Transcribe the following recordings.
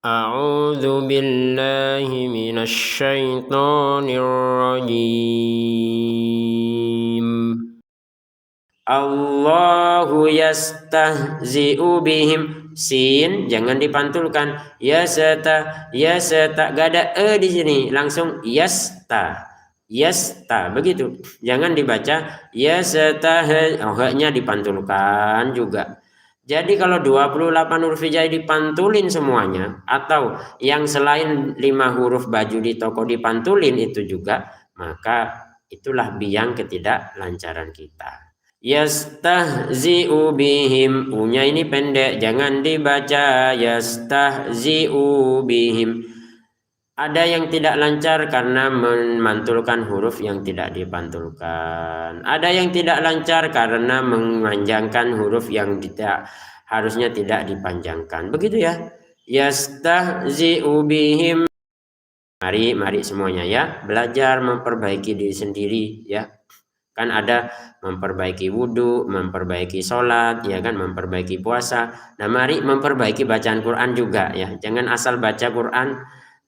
A'udzu billahi minasy syaithanir rajim. Allahu yastahzi'u bihim. Sin jangan dipantulkan. Yasta gak ada di sini, langsung yasta. Yasta begitu. Jangan dibaca yasta, nya dipantulkan juga. Jadi kalau 28 huruf hijaiyah dipantulin semuanya, atau yang selain 5 huruf baju di toko dipantulin itu juga, maka itulah biang ketidaklancaran kita. Yastahzi'u bihim, u-nya ini pendek, jangan dibaca yastahzi'u bihim. Ada yang tidak lancar karena memantulkan huruf yang tidak dipantulkan. Ada yang tidak lancar karena memanjangkan huruf yang harusnya tidak dipanjangkan. Begitu ya. Yastahzi'u bihim. Mari semuanya ya, belajar memperbaiki diri sendiri ya. Kan ada memperbaiki wudhu, memperbaiki sholat, ya kan, memperbaiki puasa. Nah, mari memperbaiki bacaan Quran juga ya. Jangan asal baca Quran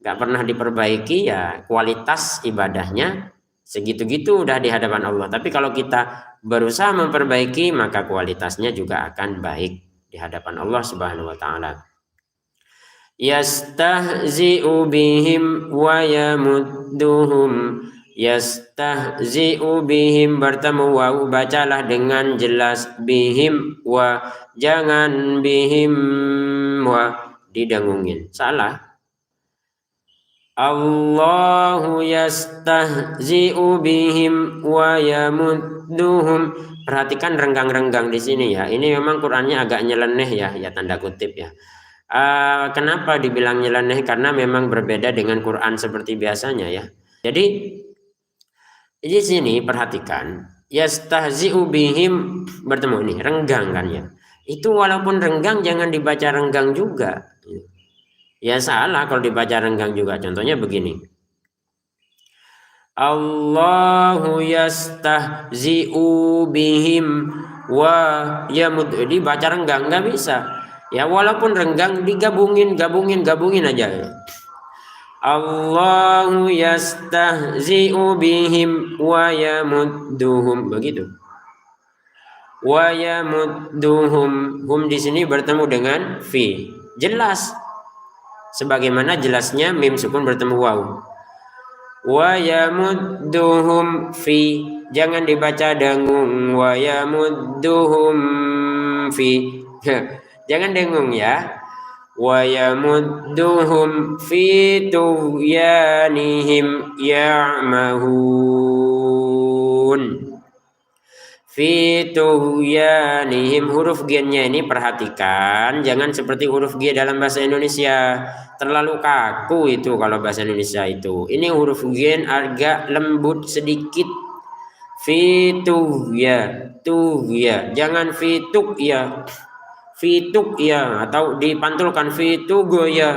gak pernah diperbaiki, ya kualitas ibadahnya segitu-gitu udah di hadapan Allah. Tapi kalau kita berusaha memperbaiki, maka kualitasnya juga akan baik di hadapan Allah Subhanahu wa taala. Yastahzi'u bihim wa yamudduhum. Yastahzi'u bihim bertemu waw, bacalah dengan jelas. Bihim wa, jangan bihim wa didengungin, salah. Allahu yastahzi'u bihim wa yamudduhum. Perhatikan renggang-renggang di sini ya. Ini memang Qur'annya agak nyeleneh ya tanda kutip ya. Kenapa dibilang nyeleneh? Karena memang berbeda dengan Quran seperti biasanya ya. Jadi di sini perhatikan, yastahzi'u bihim bertemu ini renggang kan ya. Itu walaupun renggang jangan dibaca renggang juga. Ya salah kalau dibaca renggang juga. Contohnya begini. Allahu yastahzi'u bihim wa yamud, dibaca renggang nggak bisa. Ya walaupun renggang digabungin aja. Allahu yastahzi'u bihim wa yamudduhum, begitu. Wa yamudduhum, hum di sini bertemu dengan fi. Jelas. Sebagaimana jelasnya mim sukun bertemu waw. Wa yamudduhum fi, jangan dibaca dengung. Wa yamudduhum fi, jangan dengung ya. Wa yamudduhum fi tughyanihim ya'mahun. Fi tughyanihim, huruf G-nya ini perhatikan, jangan seperti huruf G dalam bahasa Indonesia. Terlalu kaku itu kalau bahasa Indonesia itu. Ini huruf G agak lembut sedikit. Fi tughya, jangan fi tughya. Fi tughya atau dipantulkan fi tughya.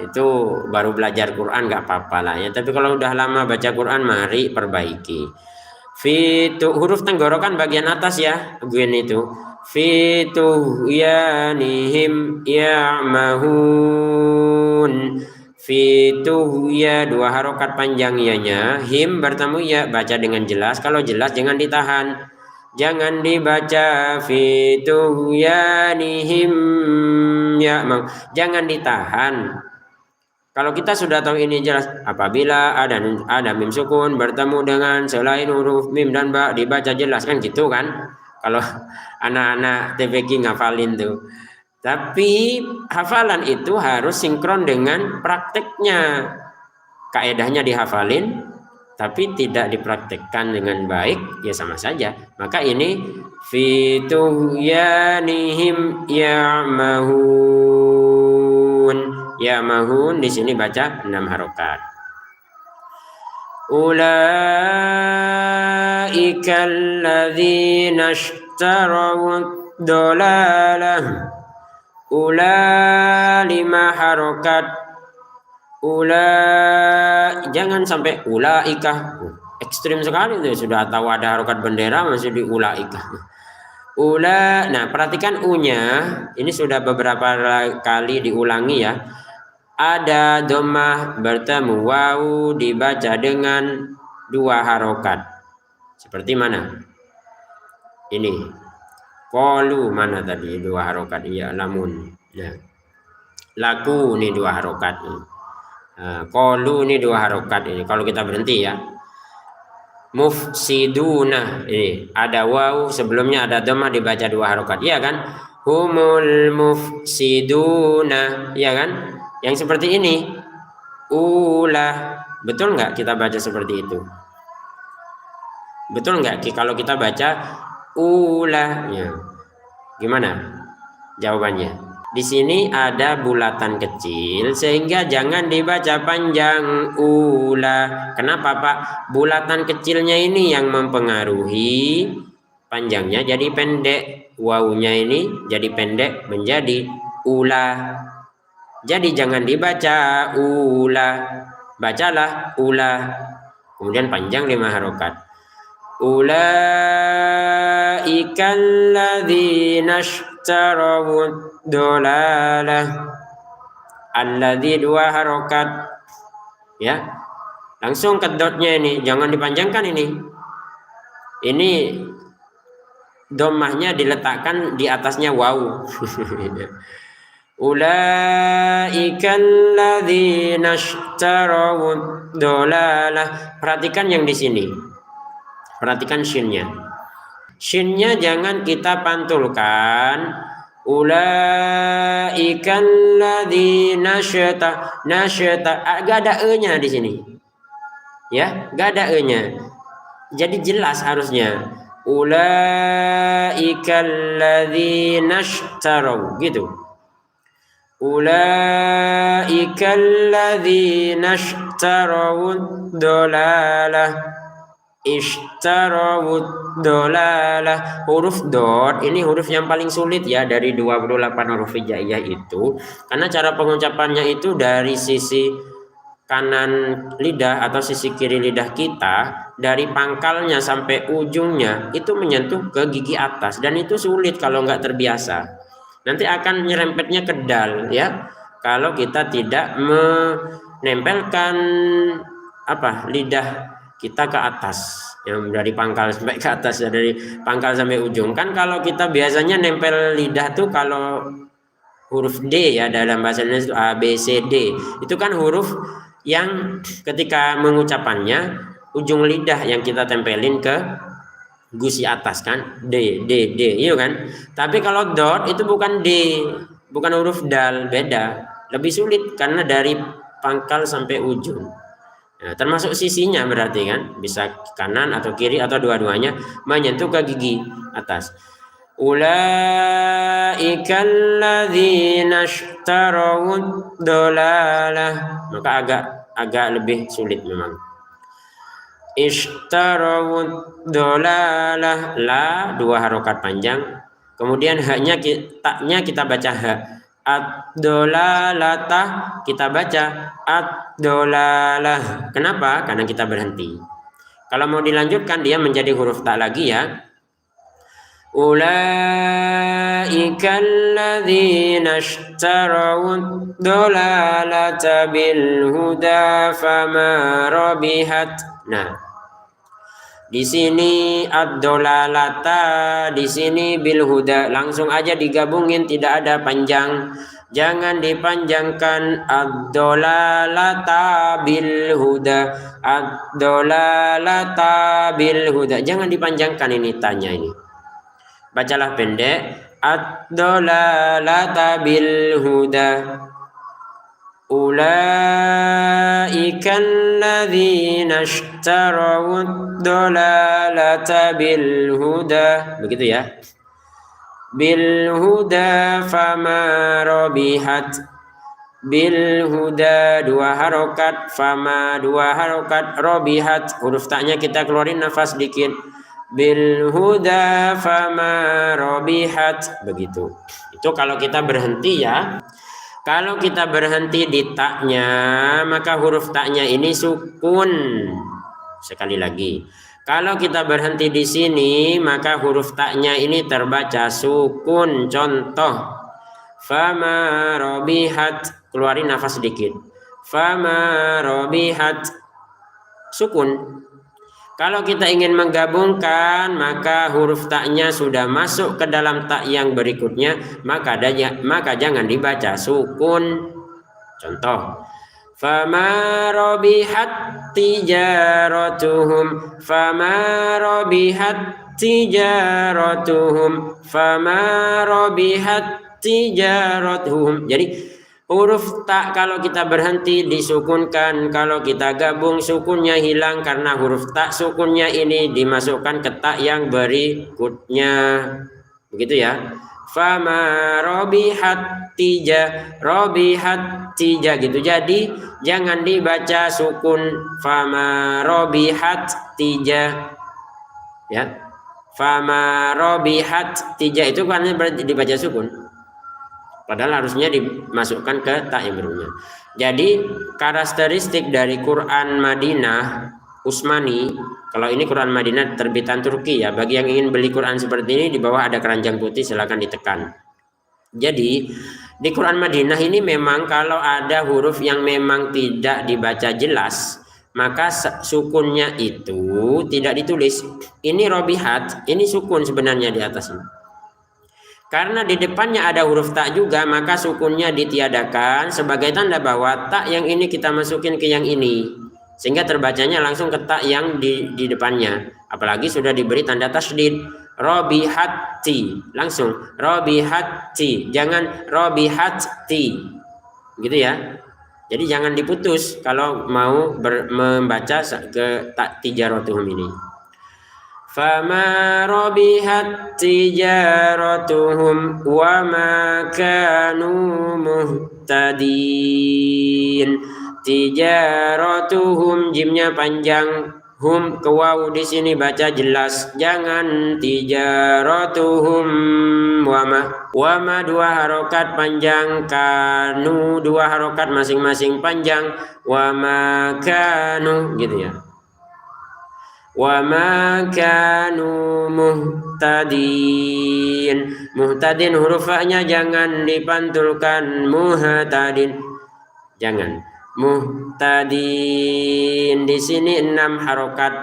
Itu baru belajar Quran nggak apa-apa lah ya. Tapi kalau udah lama baca Quran, mari perbaiki. Fitu, huruf tenggorokan bagian atas ya, guen itu. Fitu yanihim ya'mahun. Fitu ya, 2 harokat panjang ianya. Him bertemu ya, baca dengan jelas. Kalau jelas jangan ditahan, jangan dibaca. Fitu yanihim ya'mahun, jangan ditahan. Kalau kita sudah tahu ini jelas, apabila ada mim sukun bertemu dengan selain huruf mim dan ba, dibaca jelas kan gitu kan. Kalau anak-anak TPQ ngafalin tuh. Tapi hafalan itu harus sinkron dengan prakteknya. Kaedahnya dihafalin tapi tidak dipraktekkan dengan baik, ya sama saja. Maka ini fi tughyanihim ya'mahun. Ya mahun di sini baca 6 harokat. Ulaika alladzina ishtaraw dolalah. Ula 5 harokat. Ula, jangan sampai ulaika. Ekstrim sekali tuh, sudah tahu ada harokat bendera masih di ulaika. Ula. Nah, perhatikan u-nya. Ini sudah beberapa kali diulangi ya. Ada dhammah bertemu wawu dibaca dengan 2 harokat. Seperti mana? Ini. Qalu mana tadi 2 harokat? Iya, lamun. Nah, laku ini 2 harokat. Qalu ini 2 harokat ini. Kalau kita berhenti ya. Mufsiduna ini ada wawu sebelumnya ada dhammah dibaca 2 harokat. Iya kan? Humul mufsiduna, iya kan? Yang seperti ini ulah, betul nggak kita baca seperti itu? Betul nggak kalau kita baca ulah? Ya. Gimana jawabannya? Di sini ada bulatan kecil sehingga jangan dibaca panjang ulah. Kenapa Pak? Bulatan kecilnya ini yang mempengaruhi panjangnya jadi pendek. Wawunya ini jadi pendek menjadi ulah. Jadi jangan dibaca ulah, bacalah ulah. Kemudian panjang 5 harokat. Ulaika alladzina ishtarawu dolalah. Alladzi 2 harokat. Ya. Langsung ke dotnya ini, jangan dipanjangkan ini. Ini dhammahnya diletakkan di atasnya wawu. Ulaika alladzina ishtarawu dolalah. Perhatikan yang di sini. Perhatikan shinnya. Shinnya jangan kita pantulkan. Ulaika alladzina nasyata. Gak ada e-nya di sini. Ya, gak ada e-nya. Jadi jelas harusnya. Ulaika alladzina ishtaraw gitu. Ulaika alladzina ishtaraw dolalah. Ishtarawud dolalah. Huruf dot ini huruf yang paling sulit ya dari 28 huruf hijaiyah itu, karena cara pengucapannya itu dari sisi kanan lidah atau sisi kiri lidah kita, dari pangkalnya sampai ujungnya itu menyentuh ke gigi atas, dan itu sulit kalau nggak terbiasa. Nanti akan nyerempetnya ke dal ya, kalau kita tidak menempelkan lidah kita ke atas, yang dari pangkal sampai ke atas, dari pangkal sampai ujung. Kan kalau kita biasanya nempel lidah tuh kalau huruf D ya, dalam bahasa Indonesia itu A, B, C, D. Itu kan huruf yang ketika mengucapannya ujung lidah yang kita tempelin ke gusi atas kan, D, D, D, iya kan. Tapi kalau dot itu bukan D, bukan huruf dal, beda. Lebih sulit karena dari pangkal sampai ujung. Nah, termasuk sisinya berarti kan bisa kanan atau kiri atau dua-duanya menyentuh ke gigi atas. Ulaika alladzina ishtarawud dolalah. Maka agak lebih sulit memang. Ishtarawud dolalah, la 2 harokat panjang. Kemudian haknya taknya kita baca hak. Ad-dolalatah kita baca ad-dolalah. Kenapa? Karena kita berhenti. Kalau mau dilanjutkan dia menjadi huruf tak lagi ya. Ulaika alladzina ishtarawud dolalata bil huda fama rabihat. Nah, di sini ad-dolalata, di sini bil huda, langsung aja digabungin, tidak ada panjang. Jangan dipanjangkan ad-dolalata bil huda, ad-dolalata bil huda. Jangan dipanjangkan ini tanya ini. Bacalah pendek. Ad-dolalata bil huda. Ulaika alladzina ishtarawud dolalata bil huda. Begitu ya. Bil huda fama rabihat. Bil huda 2 harokat, fama 2 harokat, rabihat huruf taknya kita keluarin nafas dikit. Bil huda fama rabihat. Begitu. Itu kalau kita berhenti ya. Kalau kita berhenti di taknya, maka huruf taknya ini sukun. Sekali lagi. Kalau kita berhenti di sini, maka huruf taknya ini terbaca sukun. Contoh, fama robihat, keluarin nafas sedikit. Fama robihat, sukun. Kalau kita ingin menggabungkan, maka huruf taknya sudah masuk ke dalam tak yang berikutnya, maka jangan dibaca sukun. Contoh, fama robihat tijaratuhum, fama robihat tijaratuhum, fama robihat tijaratuhum. Jadi huruf tak kalau kita berhenti disukunkan, kalau kita gabung sukunnya hilang karena huruf tak sukunnya ini dimasukkan ke tak yang berikutnya. Begitu ya. Fama robihat tija gitu. Jadi jangan dibaca sukun fama robihat tija ya. Fama robihat tija itu kan dibaca sukun, padahal harusnya dimasukkan ke tak yang berikutnya. Jadi karakteristik dari Quran Madinah Utsmani, kalau ini Quran Madinah terbitan Turki ya. Bagi yang ingin beli Quran seperti ini, di bawah ada keranjang putih, silakan ditekan. Jadi di Quran Madinah ini memang kalau ada huruf yang memang tidak dibaca jelas, maka sukunnya itu tidak ditulis. Ini robihat, ini sukun sebenarnya di atasnya. Karena di depannya ada huruf tak juga, maka sukunnya ditiadakan sebagai tanda bahwa tak yang ini kita masukin ke yang ini, sehingga terbacanya langsung ke tak yang di depannya. Apalagi sudah diberi tanda tasydid, robihati, langsung robihati, jangan robihati, gitu ya. Jadi jangan diputus kalau mau membaca ke tak tijaratuhum ini. Fama robihat tijaratuhum wa ma kanu muhtadin. Tijaratuhum jimnya panjang, hum ke waw di sini baca jelas, jangan tijaratuhum. Wama dua harokat panjang, kanu dua harokat masing-masing panjang, wama kanu gitu ya. Wa ma kanu muhtadin. Muhtadin hurufnya jangan dipantulkan, muhtadin. Jangan. Muhtadin di sini 6 harokat.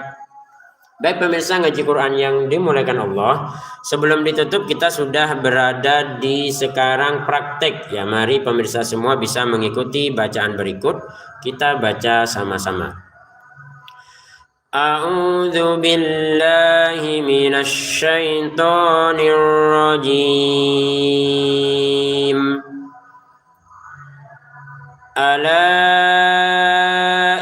Baik pemirsa ngaji Quran yang dimuliakan Allah, sebelum ditutup kita sudah berada di sekarang praktek ya. Mari pemirsa semua bisa mengikuti bacaan berikut. Kita baca sama-sama. A'udzu billahi minasy syaithanir rajim. Ala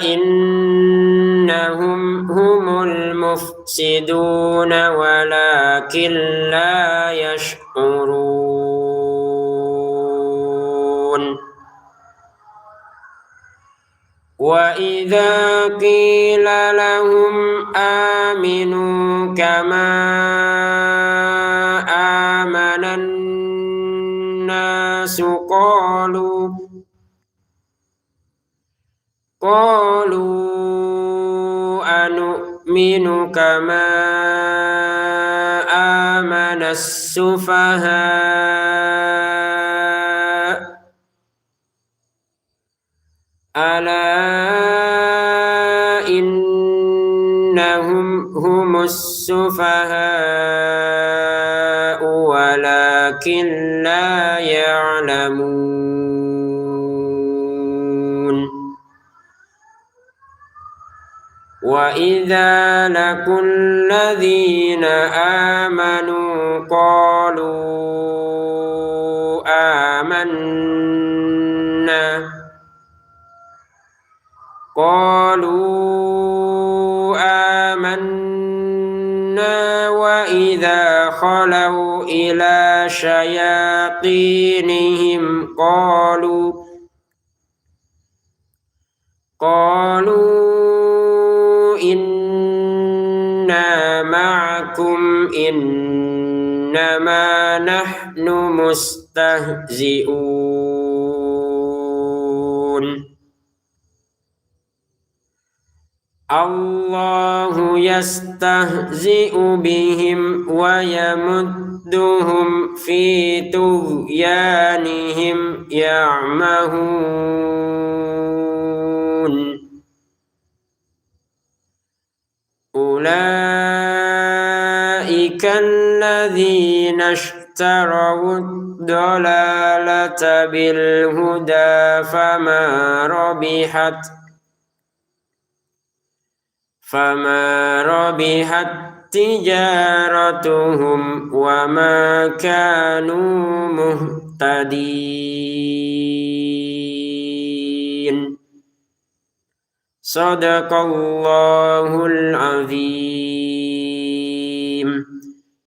innahum humul mufsiduna walakin la yash'urun. Wa idza qila lahum aminu kama amanan nasu qalu anu'minu kama amanas sufaha. Ala innahum humus sufaha walakin la ya'lamun. Wa idza laqul ladzina amanu qalu amanna wa idza khalau ila syayatinihim qalu inna ma'akum innama nahnu mustahzi'un. Allahu yastahzi'u bihim wa yamudduhum fi tughyanihim ya'mahun. Ulaika alladhina ishtaraw ad-dalalata bil huda fama rabihat tijaratuhum wa ma kanu muhtadin. Sadaqallahul azim.